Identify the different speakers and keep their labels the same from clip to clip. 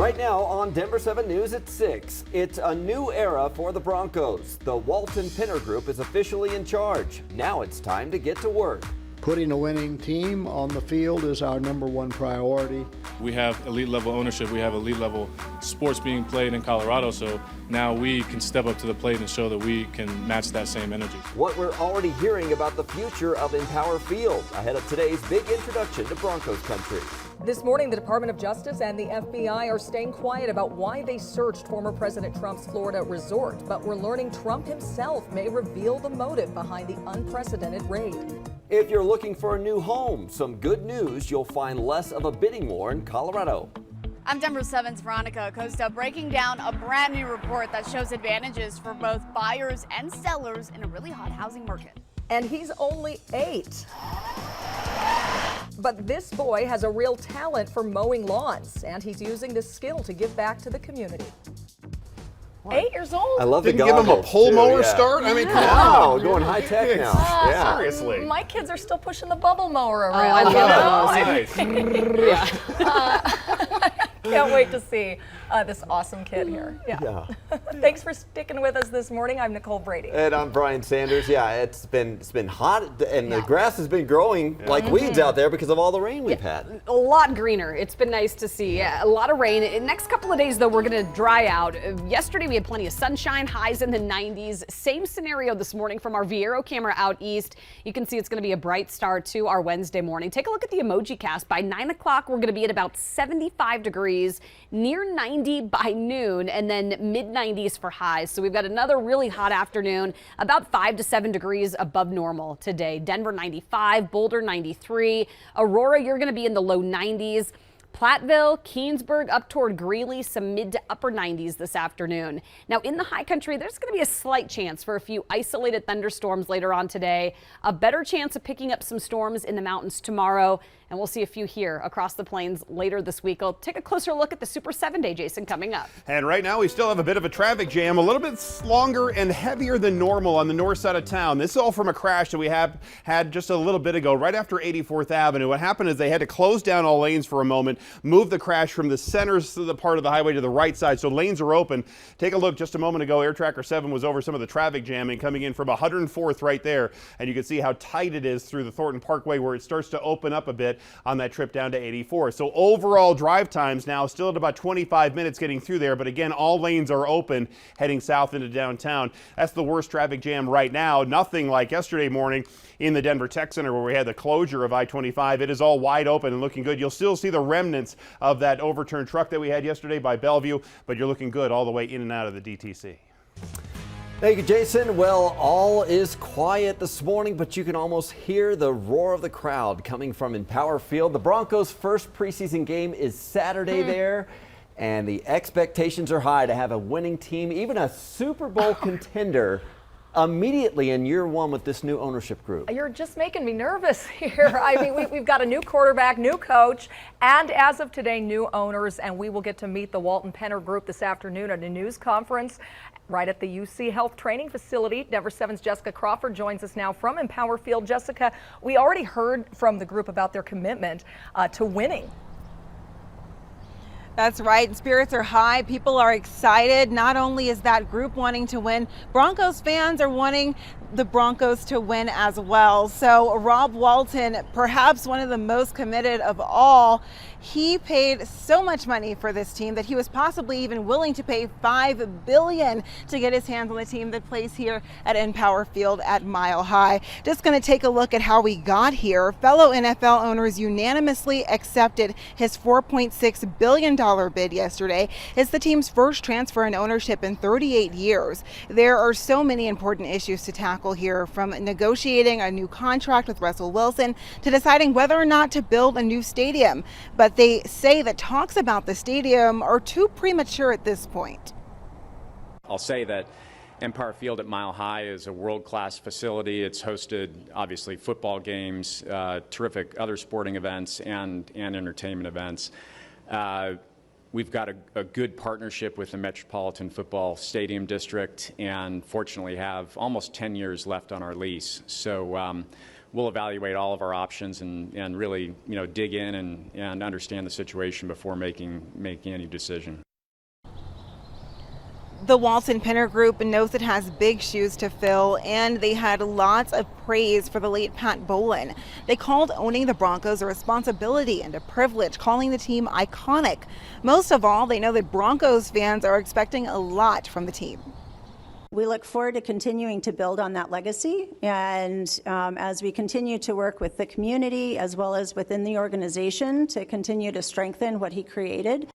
Speaker 1: Right now on Denver 7 News at 6, it's a new era for the Broncos. The Walton Penner Group is officially in charge. Now it's time to get to work.
Speaker 2: Putting a winning team on the field is our number one priority.
Speaker 3: We have elite level ownership. We have elite level sports being played in Colorado. So now we can step up to the plate and show that we can match that same energy.
Speaker 1: What we're already hearing about the future of Empower Field ahead of today's big introduction to Broncos country.
Speaker 4: This morning, the Department of Justice and the FBI are staying quiet about why they searched former President Trump's Florida resort. But we're learning Trump himself may reveal the motive behind the unprecedented raid.
Speaker 1: If you're looking for a new home, some good news, you'll find less of a bidding war in Colorado.
Speaker 5: I'm Denver 7's Veronica Acosta, breaking down a brand new report that shows advantages for both buyers and sellers in a really hot housing market.
Speaker 4: And he's only 8. But this boy has a real talent for mowing lawns, and he's using this skill to give back to the community. 8 years old?
Speaker 1: I love the
Speaker 6: Didn't give him a pole mower start? I mean, come on.
Speaker 1: Going high tech now. Yeah.
Speaker 6: Seriously.
Speaker 4: My kids are still pushing the bubble mower
Speaker 7: I
Speaker 4: around.
Speaker 7: love
Speaker 6: Nice.
Speaker 4: Can't wait to see this awesome kid here. Yeah. Thanks for sticking with us this morning. I'm Nicole Brady.
Speaker 1: And I'm Brian Sanders. Yeah, it's been hot, and the grass has been growing like weeds out there because of all the rain we've had.
Speaker 7: A lot greener. It's been nice to see. Yeah, a lot of rain. In the next couple of days, though, we're going to dry out. Yesterday, we had plenty of sunshine, highs in the 90s. Same scenario this morning from our Viero camera out east. You can see it's going to be a bright start to our Wednesday morning. Take a look at the emoji cast. By 9 o'clock, we're going to be at about 75 degrees, near 90 by noon, and then mid-90s for highs. So we've got another really hot afternoon, about 5 to 7 degrees above normal today. Denver 95, Boulder 93, Aurora, you're going to be in the low 90s. Platteville, Keensburg, up toward Greeley, some mid to upper 90s this afternoon. Now in the high country, there's going to be a slight chance for a few isolated thunderstorms later on today. A better chance of picking up some storms in the mountains tomorrow. And we'll see a few here across the plains later this week. I'll take a closer look at the Super 7 Day, Jason, coming up.
Speaker 6: And right now we still have a bit of a traffic jam, a little bit longer and heavier than normal on the north side of town. This is all from a crash that we had just a little bit ago, right after 84th Avenue. What happened is they had to close down all lanes for a moment, move the crash from the center of the part of the highway to the right side, so lanes are open. Take a look. Just a moment ago, Air Tracker 7 was over some of the traffic jamming coming in from 104th right there, and you can see how tight it is through the Thornton Parkway where it starts to open up a bit on that trip down to 84. So overall drive times now still at about 25 minutes getting through there, but again, all lanes are open heading south into downtown. That's the worst traffic jam right now. Nothing like yesterday morning in the Denver Tech Center where we had the closure of I-25. It is all wide open and looking good. You'll still see the remnants of that overturned truck that we had yesterday by Bellevue, but you're looking good all the way in and out of the DTC.
Speaker 1: Thank you, Jason. Well, all is quiet this morning, but you can almost hear the roar of the crowd coming from Empower Field. The Broncos' first preseason game is Saturday there, and the expectations are high to have a winning team, even a Super Bowl contender, immediately in year one with this new ownership group.
Speaker 4: You're just making me nervous here. I mean, we've got a new quarterback, new coach, and as of today, new owners, and we will get to meet the Walton Penner Group this afternoon at a news conference right at the UC Health Training Facility. Denver 7's Jessica Crawford joins us now from Empower Field. Jessica, we already heard from the group about their commitment to winning.
Speaker 8: That's right. Spirits are high. People are excited. Not only is that group wanting to win, Broncos fans are wanting the Broncos to win as well. So Rob Walton, perhaps one of the most committed of all, he paid so much money for this team that he was possibly even willing to pay $5 billion to get his hands on the team that plays here at Empower Field at Mile High. Just going to take a look at how we got here. Fellow NFL owners unanimously accepted his $4.6 billion bid yesterday. It's the team's first transfer in ownership in 38 years. There are so many important issues to tackle here, from negotiating a new contract with Russell Wilson to deciding whether or not to build a new stadium. But they say that talks about the stadium are too premature at this point.
Speaker 9: I'll say that Empire Field at Mile High is a world-class facility. It's hosted, obviously, football games, terrific other sporting events, and entertainment events. We've got a good partnership with the Metropolitan Football Stadium District, and fortunately have almost 10 years left on our lease. So we'll evaluate all of our options and really, dig in and understand the situation before making any decision.
Speaker 8: The Walton Penner Group knows it has big shoes to fill, and they had lots of praise for the late Pat Bolin. They called owning the Broncos a responsibility and a privilege, calling the team iconic. Most of all, they know that Broncos fans are expecting a lot from the team.
Speaker 10: We look forward to continuing to build on that legacy, and as we continue to work with the community as well as within the organization to continue to strengthen what he created.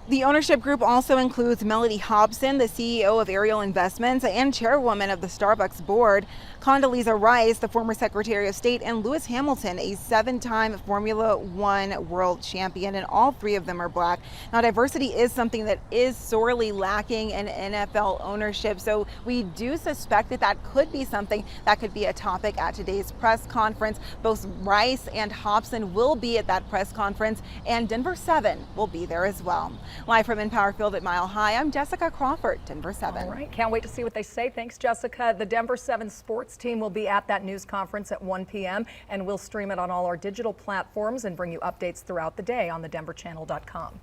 Speaker 8: The ownership group also includes Melody Hobson, the CEO of Ariel Investments and chairwoman of the Starbucks board, Condoleezza Rice, the former Secretary of State, and Lewis Hamilton, a 7-time Formula One world champion, and all 3 of them are black. Now, diversity is something that is sorely lacking in NFL ownership, so we do suspect that could be something that could be a topic at today's press conference. Both Rice and Hobson will be at that press conference, and Denver 7 will be there as well. Live from Empower Field at Mile High, I'm Jessica Crawford, Denver 7.
Speaker 4: All right, can't wait to see what they say. Thanks, Jessica. The Denver 7 sports team will be at that news conference at 1 p.m. and we'll stream it on all our digital platforms and bring you updates throughout the day on thedenverchannel.com.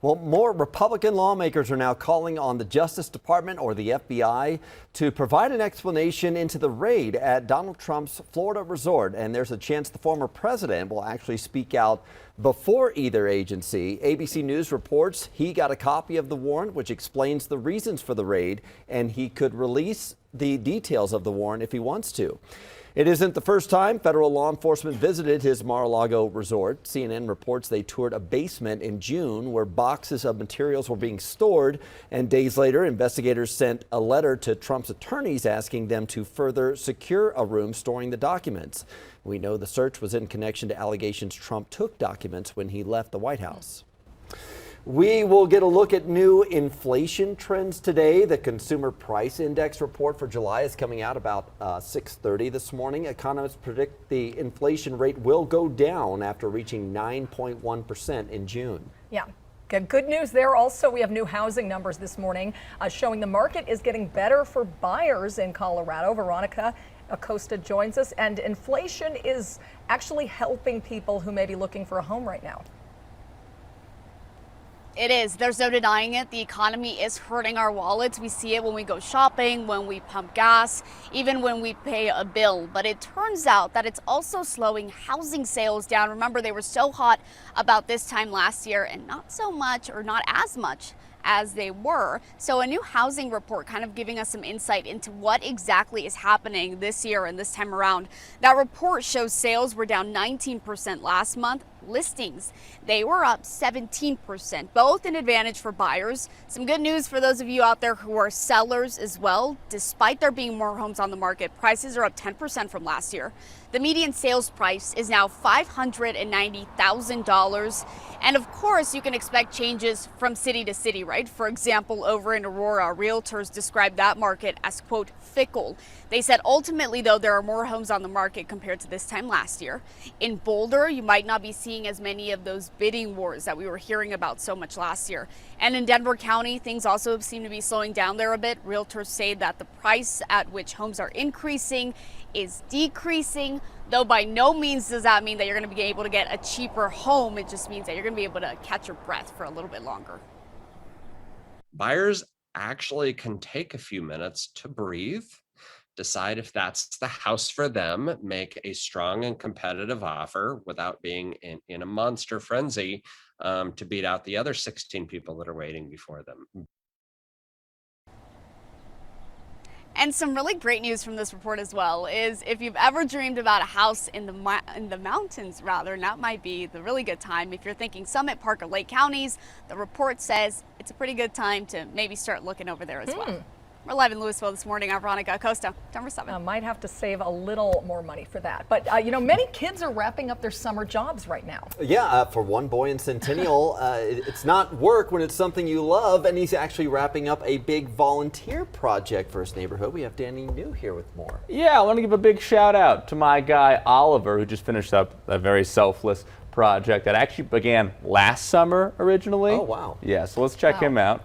Speaker 1: Well, more Republican lawmakers are now calling on the Justice Department or the FBI to provide an explanation into the raid at Donald Trump's Florida resort. And there's a chance the former president will actually speak out before either agency. ABC News reports he got a copy of the warrant, which explains the reasons for the raid, and he could release the details of the warrant if he wants to. It isn't the first time federal law enforcement visited his Mar-a-Lago resort. CNN reports they toured a basement in June where boxes of materials were being stored, and days later, investigators sent a letter to Trump's attorneys asking them to further secure a room storing the documents. We know the search was in connection to allegations Trump took documents when he left the White House. We will get a look at new inflation trends today. The Consumer Price Index report for July is coming out about 6:30 this morning. Economists predict the inflation rate will go down after reaching 9.1% in June.
Speaker 4: Yeah. Good news there. Also, we have new housing numbers this morning showing the market is getting better for buyers in Colorado. Veronica Acosta joins us, and inflation is actually helping people who may be looking for a home right now.
Speaker 5: It is. There's no denying it. The economy is hurting our wallets. We see it when we go shopping, when we pump gas, even when we pay a bill. But it turns out that it's also slowing housing sales down. Remember, they were so hot about this time last year and not so much or not as much as they were. So a new housing report kind of giving us some insight into what exactly is happening this year and this time around. That report shows sales were down 19% last month. Listings, they were up 17%, both an advantage for buyers. Some good news for those of you out there who are sellers as well. Despite there being more homes on the market, prices are up 10% from last year. The median sales price is now $590,000. And of course, you can expect changes from city to city, right? For example, over in Aurora, realtors described that market as, quote, fickle. They said ultimately, though, there are more homes on the market compared to this time last year. In Boulder, you might not be seeing as many of those bidding wars that we were hearing about so much last year. And in Denver County, things also seem to be slowing down there a bit. Realtors say that the price at which homes are increasing is decreasing, though by no means does that mean that you're going to be able to get a cheaper home. It just means that you're going to be able to catch your breath for a little bit longer.
Speaker 11: Buyers actually can take a few minutes to breathe, decide if that's the house for them, make a strong and competitive offer without being in a monster frenzy to beat out the other 16 people that are waiting before them.
Speaker 5: And some really great news from this report as well is if you've ever dreamed about a house in the mountains, rather, and that might be the really good time. If you're thinking Summit, Park, or Lake counties, the report says it's a pretty good time to maybe start looking over there as well. We're live in Louisville this morning. I'm Veronica Acosta, Denver 7.
Speaker 4: I might have to save a little more money for that. But, you know, many kids are wrapping up their summer jobs right now.
Speaker 1: Yeah, for one boy in Centennial, it's not work when it's something you love, and he's actually wrapping up a big volunteer project for his neighborhood. We have Danny New here with more.
Speaker 12: Yeah, I want to give a big shout out to my guy Oliver, who just finished up a very selfless project that actually began last summer originally.
Speaker 1: Oh, wow.
Speaker 12: Yeah, so let's check him out.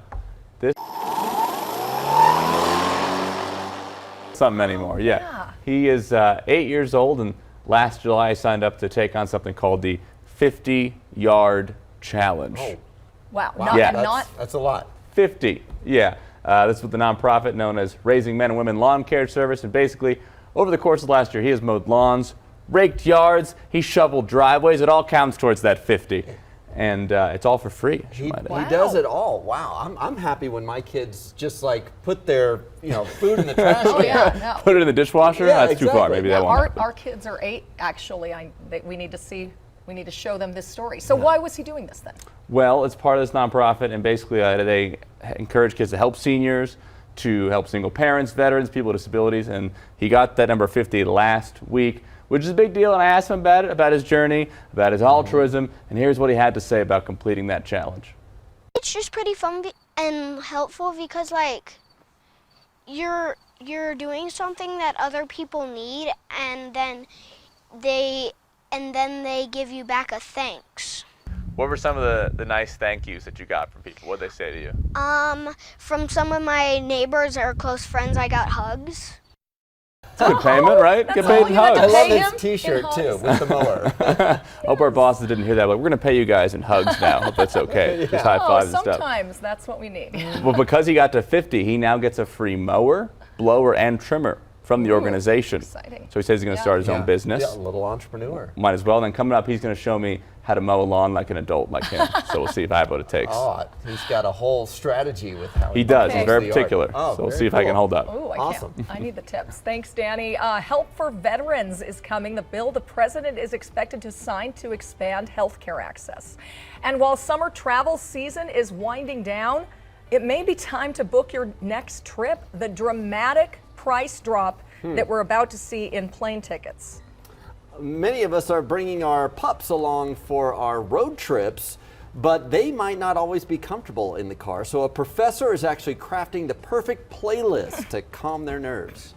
Speaker 12: something anymore. Yeah. He is 8 years old, and last July he signed up to take on something called the 50-yard challenge.
Speaker 1: Oh.
Speaker 4: Wow.
Speaker 12: Yeah.
Speaker 1: That's a lot.
Speaker 12: 50. Yeah. This is with the nonprofit known as Raising Men and Women Lawn Care Service, and basically, over the course of last year, he has mowed lawns, raked yards, he shoveled driveways. It all counts towards that 50. And it's all for free.
Speaker 1: He does it all. Wow, I'm happy when my kids just like put their food in the trash can.
Speaker 4: Yeah, no.
Speaker 12: Put it in the dishwasher?
Speaker 1: Yeah,
Speaker 12: That's too far. Maybe that won't happen.
Speaker 4: Our kids are 8, actually. We need to show them this story. So why was he doing this then?
Speaker 12: Well, it's part of this nonprofit, and basically they encourage kids to help seniors, to help single parents, veterans, people with disabilities, and he got that number 50 last week, which is a big deal. And I asked him about his journey, about his altruism, and here's what he had to say about completing that challenge.
Speaker 13: It's just pretty fun and helpful because like you're doing something that other people need, and then they give you back a thanks.
Speaker 12: What were some of the nice thank yous that you got from people? What did they say to you?
Speaker 13: From some of my neighbors or close friends, I got hugs.
Speaker 12: It's a good payment, right? Get paid in hugs.
Speaker 1: I love his T-shirt too with the mower.
Speaker 12: Hope our bosses didn't hear that, but we're going to pay you guys in hugs now. Hope that's okay. Just high fives and stuff.
Speaker 4: Sometimes that's what we need.
Speaker 12: Well, because he got to 50, he now gets a free mower, blower, and trimmer from the organization.
Speaker 4: Exciting.
Speaker 12: So he says he's going to start his own business.
Speaker 1: Yeah, a little entrepreneur.
Speaker 12: Might as well. Then coming up, he's going to show me how to mow a lawn like an adult like him. So we'll see if I have what it takes.
Speaker 1: Oh, he's got a whole strategy with how
Speaker 12: he does.
Speaker 4: Okay.
Speaker 12: He's very particular. So we'll see if I can hold up.
Speaker 4: Ooh,
Speaker 1: Awesome.
Speaker 4: I need the tips. Thanks, Danny. Help for veterans is coming. The bill the president is expected to sign to expand health care access. And while summer travel season is winding down, it may be time to book your next trip. The dramatic price drop that we're about to see in plane tickets.
Speaker 1: Many of us are bringing our pups along for our road trips, but they might not always be comfortable in the car. So a professor is actually crafting the perfect playlist to calm their nerves.